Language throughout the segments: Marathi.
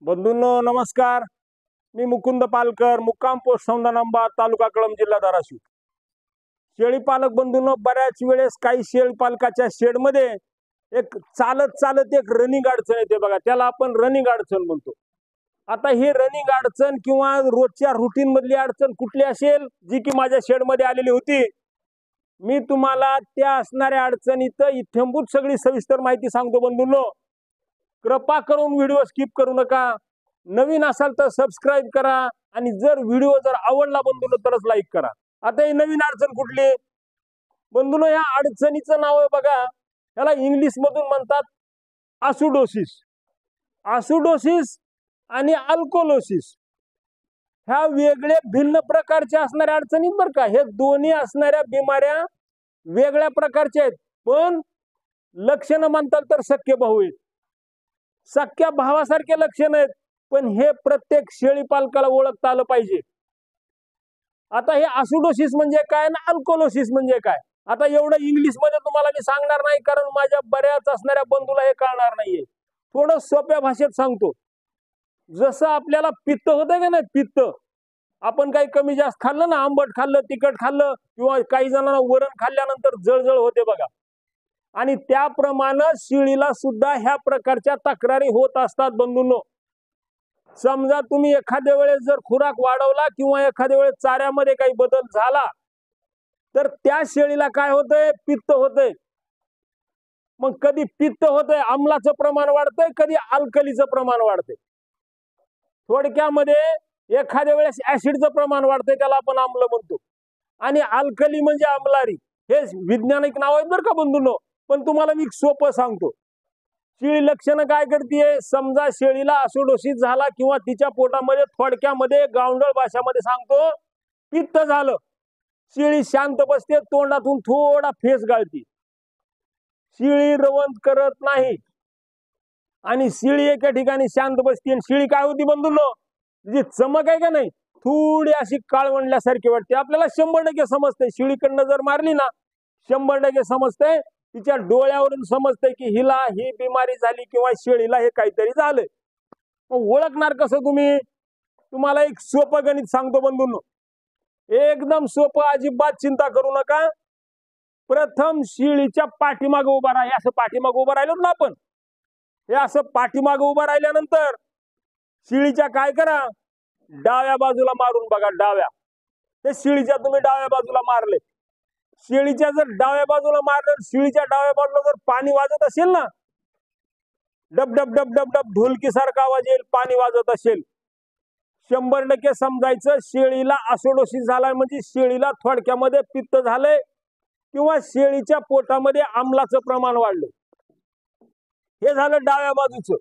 बंधूंनो नमस्कार. मी मुकुंद पालकर, मुक्काम पोस्ट सौंदानांबा, तालुका कळंब, जिल्हा धाराशिव. शेळी पालक बंधूंनो, बऱ्याच वेळेस काही शेळी पालकाच्या शेडमध्ये एक चालत चालत एक रनिंग अडचण येते बघा, त्याला आपण रनिंग अडचण म्हणतो. आता ही रनिंग अडचण किंवा रोजच्या रुटीन मधली अडचण कुठली असेल जी की माझ्या शेडमध्ये आलेली होती, मी तुम्हाला त्या असणाऱ्या अडचणीत इत्थंभूत सगळी सविस्तर माहिती सांगतो. बंधूंनो, कृपा करून व्हिडिओ स्किप करू नका. नवीन असाल तर सबस्क्राईब करा आणि जर व्हिडिओ आवडला बंधूंनो तरच लाईक करा. आता ही नवीन अडचण कुठली बंधूंनो, या अडचणीचं नाव आहे बघा, याला इंग्लिश मधून म्हणतात आसुडोसिस. आसुडोसिस आणि अल्कोलोसिस ह्या वेगळ्या भिन्न प्रकारच्या असणाऱ्या अडचणी बरं का. हे दोन्ही असणाऱ्या बिमाऱ्या वेगळ्या प्रकारच्या आहेत, पण लक्षणं म्हणतात तर सख्य भाऊ आहेत. सख्या भावासारखे लक्षण आहेत, पण हे प्रत्येक शेळी पालकाला ओळखता आलं पाहिजे. आता हे आसुडोसिस म्हणजे काय ना अल्कोलोसिस म्हणजे काय, आता एवढं इंग्लिश मध्ये तुम्हाला मी सांगणार नाही, कारण माझ्या बऱ्याच असणाऱ्या बंधूला हे कळणार नाहीये. थोडं सोप्या भाषेत सांगतो. जसं आपल्याला पित्त होतं का नाही, पित्त आपण काही कमी जास्त खाल्लं ना, आंबट खाल्लं, तिखट खाल्लं, किंवा काही जणांना वरण खाल्ल्यानंतर जळजळ होते बघा, आणि त्याप्रमाणे शेळीला सुद्धा ह्या प्रकारच्या तक्रारी होत असतात. बंधूंनो, समजा तुम्ही एखाद्या वेळेस जर खुराक वाढवला किंवा एखाद्या वेळेस चाऱ्यामध्ये काही बदल झाला तर त्या शेळीला काय होतंय, पित्त होतंय. मग कधी पित्त होतंय, आम्लाचं प्रमाण वाढतंय, कधी अल्कलीचं प्रमाण वाढतंय. थोडक्यामध्ये एखाद्या वेळेस ऍसिडचं प्रमाण वाढतंय, त्याला आपण आम्ल म्हणतो, आणि अल्कली म्हणजे आम्लारी. हे वैज्ञानिक नाव आहेत बरं का बंधूंनो, पण तुम्हाला मी सोपं सांगतो. शेळी लक्षणं काय करते, समजा शेळीला आसुडोसिस झाला किंवा तिच्या पोटामध्ये थोडक्यामध्ये गावंढळ भाषामध्ये सांगतो पित्त झालं, शेळी शांत बसते, तोंडातून थोडा फेस गाळती, शेळी रवंत करत नाही, आणि शेळी एका ठिकाणी शांत बसते. आणि शेळी काय होती बंधूंनो, जी चमक आहे का नाही, थोडी अशी काळवंडल्यासारखी वाटते. आपल्याला 100% समजते, शेळीकडनं जर मारली ना 100% समजते. तिच्या डोळ्यावरून समजते की हिला ही बिमारी झाली किंवा शेळीला हे काहीतरी झालंय. मग ओळखणार कसं तुम्ही, तुम्हाला एक सोपं गणित सांगतो बंधूंनो, एकदम सोपं, अजिबात चिंता करू नका. प्रथम शेळीच्या पाठीमागे उभा राहा. असं पाठीमागे उभं राहिलो ना आपण, हे असं पाठीमागे उभं राहिल्यानंतर शेळीच्या काय करा, डाव्या बाजूला मारून बघा. डाव्या, ते शेळीच्या तुम्ही डाव्या बाजूला मारले, शेळीच्या जर डाव्या बाजूला मारलं, शेळीच्या डाव्या बाजूला जर पाणी वाजत असेल ना, डब डब डब डब डब ढोलकी सारखा आवाज येईल, पाणी वाजत असेल, 100% समजायचं शेळीला आसुडोसिस झालाय, म्हणजे शेळीला थोडक्यामध्ये पित्त झालंय किंवा शेळीच्या पोटामध्ये आम्लाचं प्रमाण वाढलंय. हे झालं डाव्या बाजूचं.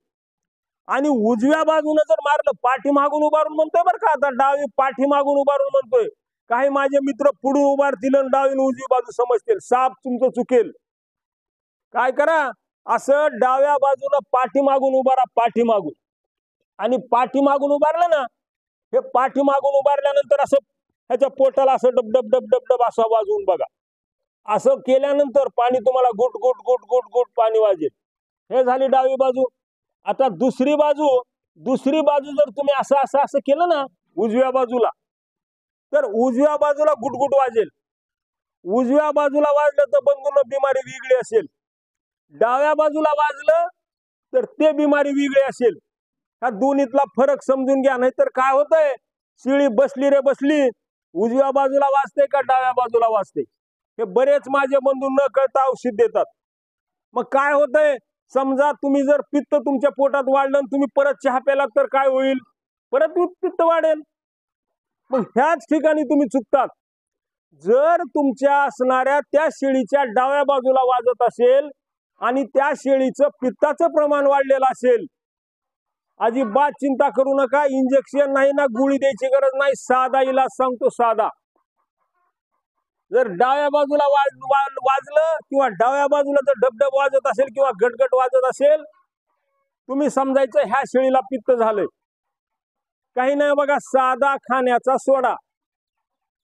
आणि उजव्या बाजूने जर मारलं, पाठीमागून उभारून म्हणतोय बरं का, आता डावी पाठीमागून उभारून म्हणतोय. काही माझे मित्र पुढून उभारतील आणि डावी उजवी बाजू समजतील, साप तुमचं चुकेल. काय करा, असं डाव्या बाजूला पाठीमागून उभारा, पाठीमागून. आणि पाठीमागून उभारलं ना, हे पाठीमागून उभारल्यानंतर असं ह्याच्या पोटाला असं डब डब डब डब डब असं वाजवून बघा. असं केल्यानंतर पाणी तुम्हाला गुट गुट गुट गुट गुट पाणी वाजेल. हे झाली डावी बाजू. आता दुसरी बाजू, दुसरी बाजू जर तुम्ही असं असं असं केलं ना उजव्या बाजूला, तर उजव्या बाजूला गुटगुट वाजेल. उजव्या बाजूला वाजलं तर बंधूंनो बिमारी वेगळी असेल, डाव्या बाजूला वाजलं तर ते बिमारी वेगळी असेल. ह्या दोन्हीतला फरक समजून घ्या, नाहीतर काय होतंय, शेळी बसली रे बसली, उजव्या बाजूला वाजते का डाव्या बाजूला वाजते. हे बरेच माझे बंधू न कळता औषध देतात. मग काय होतंय, समजा तुम्ही जर पित्त तुमच्या पोटात वाढलं आणि तुम्ही परत चहा प्यालात तर काय होईल, परत पित्त वाढेल. मग ह्याच ठिकाणी तुम्ही चुकतात. जर तुमच्या असणाऱ्या त्या शेळीच्या डाव्या बाजूला वाजत असेल आणि त्या शेळीचं पित्ताचं प्रमाण वाढलेलं असेल, अजिबात चिंता करू नका. इंजेक्शन नाही ना गोळी द्यायची गरज नाही, साधा इलाज सांगतो, साधा. जर डाव्या बाजूला वाजलं किंवा डाव्या बाजूला जर डबडब वाजत असेल किंवा गटगट वाजत असेल, तुम्ही समजायचं ह्या शेळीला पित्त झालंय. काही नाही बघा, साधा खाण्याचा सोडा,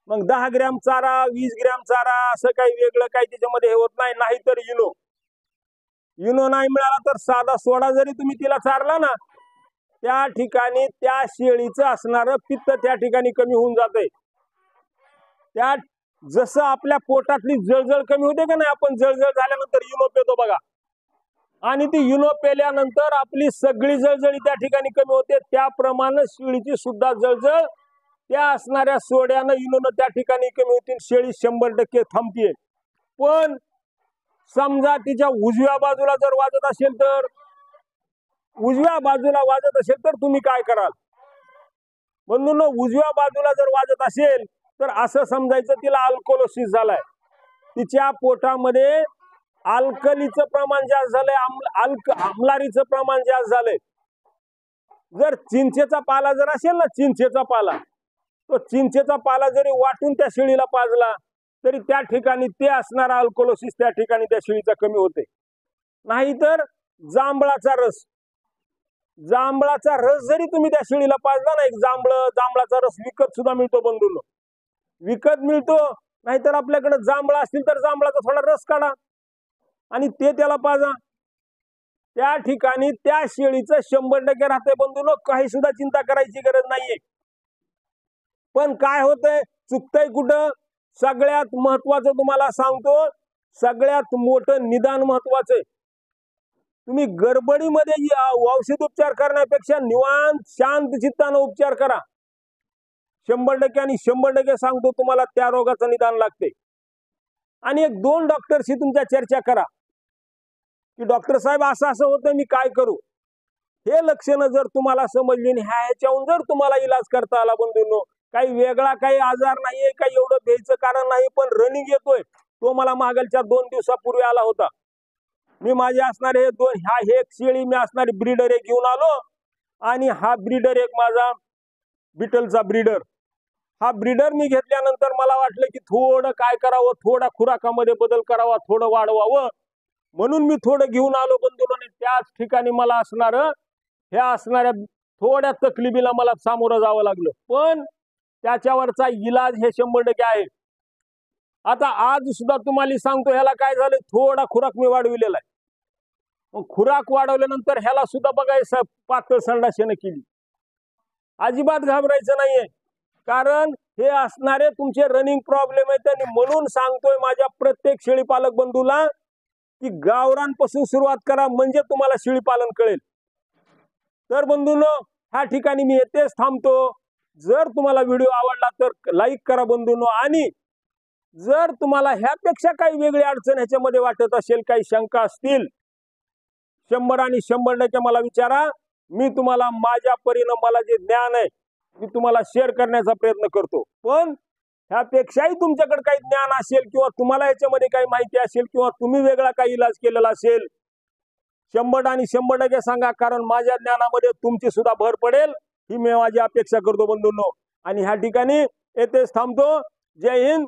मग 10 ग्रॅम चारा, 20 ग्रॅम चारा, असं काही वेगळं काही त्याच्यामध्ये हे होत नाही. नाहीतर इनो नाही मिळाला तर साधा सोडा जरी तुम्ही तिला चारला ना, त्या ठिकाणी त्या शेळीचं असणारं पित्त त्या ठिकाणी कमी होऊन जाते. त्या जसं आपल्या पोटातली जळजळ कमी होते का नाही, आपण जळजळ झाल्यानंतर युनो पेतो बघा, आणि ती युनो पेल्यानंतर आपली सगळी जळजळी त्या ठिकाणी कमी होते, त्याप्रमाणे शेळीची सुद्धा जळजळ त्या असणाऱ्या सोड्यानं युनोनं त्या ठिकाणी कमी होतील. शेळी 100% थांबते. पण समजा तिच्या उजव्या बाजूला जर वाजत असेल तर, उजव्या बाजूला वाजत असेल तर तुम्ही काय कराल बंधूंनो? उजव्या बाजूला जर वाजत असेल तर असं समजायचं तिला अल्कोलोसिस झालाय. तिच्या पोटामध्ये अल्कलीचं प्रमाण जास्त झालंय, आम्लारीचं प्रमाण जास्त झालंय. जर चिंचेचा पाला जर असेल ना, चिंचेचा पाला, तो चिंचेचा पाला जरी वाटून त्या शेळीला पाजला तरी त्या ठिकाणी ते असणारा अल्कोलोसिस त्या ठिकाणी त्या शेळीचा कमी होते. नाहीतर जांभळाचा रस, जांभळाचा रस जरी तुम्ही त्या शेळीला पाजला ना, एक जांभळाचा रस विकत सुद्धा मिळतो बंधूंनो, विकत मिळतो. नाहीतर आपल्याकडे जांभळा असतील तर जांभळाचा थोडा रस काढा आणि ते त्याला पाजा. त्या ठिकाणी त्या शेळीचं 100% राहते बंधूंनो, काही सुद्धा चिंता करायची गरज नाहीये. पण काय होतंय, चुकतंय कुठं? सगळ्यात महत्वाचं तुम्हाला सांगतो, सगळ्यात मोठं निदान महत्वाचं आहे. तुम्ही गडबडीमध्ये औषध उपचार करण्यापेक्षा निवांत शांत चित्तानं उपचार करा. 100% आणि 100% सांगतो तुम्हाला त्या रोगाचं निदान लागते. आणि 1-2 डॉक्टरशी तुमच्या चर्चा करा की डॉक्टर साहेब असं असं होतं, मी काय करू? हे लक्षणं जर तुम्हाला समजली आणि ह्याच्याहून जर तुम्हाला इलाज करता आला बंधूंनो, काही वेगळा काही आजार नाहीये, काही एवढं भ्यायचं कारण नाही, पण रनिंग येतोय, तो मला मागलच्या 2 दिवसापूर्वी आला होता. मी माझे असणारे हे एक शेळी मी असणारी ब्रीडर एक घेऊन आलो, आणि हा ब्रीडर एक माझा बिटलचा ब्रीडर, हा ब्रीडर मी घेतल्यानंतर मला वाटलं की थोडं काय करावं, थोडा खुराकामध्ये बदल करावा, थोडं वाढवावं, म्हणून मी थोडं घेऊन आलो बंधूंनो. त्याच ठिकाणी मला असणाऱ्या थोड्या तकलिफीला मला सामोरं जावं लागलं, पण त्याच्यावरचा इलाज हे 100% आहे. आता आज सुद्धा तुम्हाला सांगतो, ह्याला काय झालं, थोडा खुराक मी वाढविलेला आहे. मग खुराक वाढवल्यानंतर ह्याला सुद्धा बघायचं पातळ संडासनं केली. अजिबात घाबरायचं नाहीये, कारण हे असणारे तुमचे रनिंग प्रॉब्लेम आहेत. आणि म्हणून सांगतोय माझ्या प्रत्येक शेळी पालक बंधूला की गावरानपासून सुरुवात करा, म्हणजे तुम्हाला शेळी पालन कळेल. तर बंधूंनो, ह्या ठिकाणी मी येतेच थांबतो. जर तुम्हाला व्हिडिओ आवडला तर लाईक करा बंधूंनो, आणि जर तुम्हाला ह्यापेक्षा काही वेगळी अडचण ह्याच्यामध्ये वाटत असेल, काही शंका असतील, 100 आणि 100% मला विचारा. मी तुम्हाला माझ्या परीनं मला जे ज्ञान आहे मी तुम्हाला शेअर करण्याचा प्रयत्न करतो. पण ह्यापेक्षाही तुमच्याकडे काही ज्ञान असेल किंवा तुम्हाला याच्यामध्ये काही माहिती असेल किंवा तुम्ही वेगळा काही इलाज केलेला असेल, 100 आणि 100% सांगा, कारण माझ्या ज्ञानामध्ये तुमची सुद्धा भर पडेल ही मी माझी अपेक्षा करतो बंधूंनो. आणि ह्या ठिकाणी येथेच थांबतो. जय हिंद.